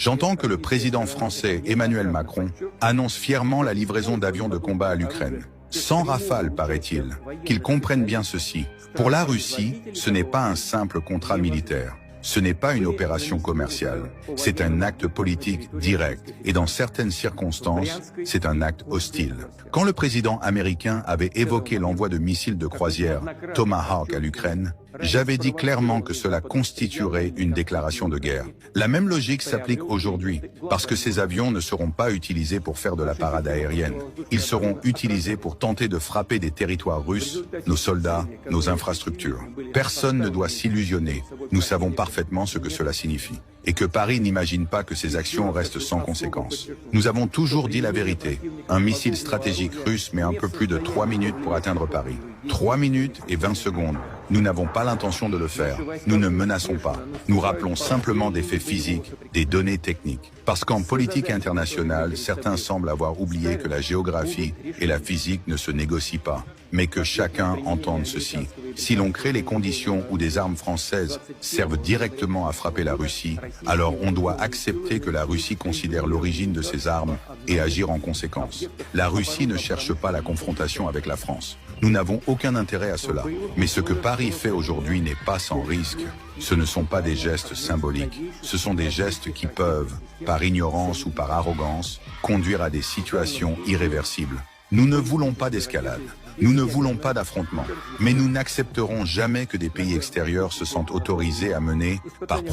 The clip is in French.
J'entends que le président français Emmanuel Macron annonce fièrement la livraison d'avions de combat à l'Ukraine. 100 Rafales, paraît-il. Qu'ils comprennent bien ceci. Pour la Russie, ce n'est pas un simple contrat militaire. Ce n'est pas une opération commerciale. C'est un acte politique direct. Et dans certaines circonstances, c'est un acte hostile. Quand le président américain avait évoqué l'envoi de missiles de croisière Tomahawk à l'Ukraine, j'avais dit clairement que cela constituerait une déclaration de guerre. La même logique s'applique aujourd'hui, parce que ces avions ne seront pas utilisés pour faire de la parade aérienne. Ils seront utilisés pour tenter de frapper des territoires russes, nos soldats, nos infrastructures. Personne ne doit s'illusionner. Nous savons parfaitement ce que cela signifie. Et que Paris n'imagine pas que ces actions restent sans conséquences. Nous avons toujours dit la vérité. Un missile stratégique russe met un peu plus de 3 minutes pour atteindre Paris. 3 minutes et 20 secondes. Nous n'avons pas l'intention de le faire. Nous ne menaçons pas. Nous rappelons simplement des faits physiques, des données techniques. Parce qu'en politique internationale, certains semblent avoir oublié que la géographie et la physique ne se négocient pas. Mais que chacun entende ceci. Si l'on crée les conditions où des armes françaises servent directement à frapper la Russie, alors on doit accepter que la Russie considère l'origine de ces armes et agir en conséquence. La Russie ne cherche pas la confrontation avec la France. Nous n'avons aucun intérêt à cela. Mais ce que Paris fait aujourd'hui n'est pas sans risque. Ce ne sont pas des gestes symboliques. Ce sont des gestes qui peuvent, par ignorance ou par arrogance, conduire à des situations irréversibles. Nous ne voulons pas d'escalade. Nous ne voulons pas d'affrontement. Mais nous n'accepterons jamais que des pays extérieurs se sentent autorisés à mener, par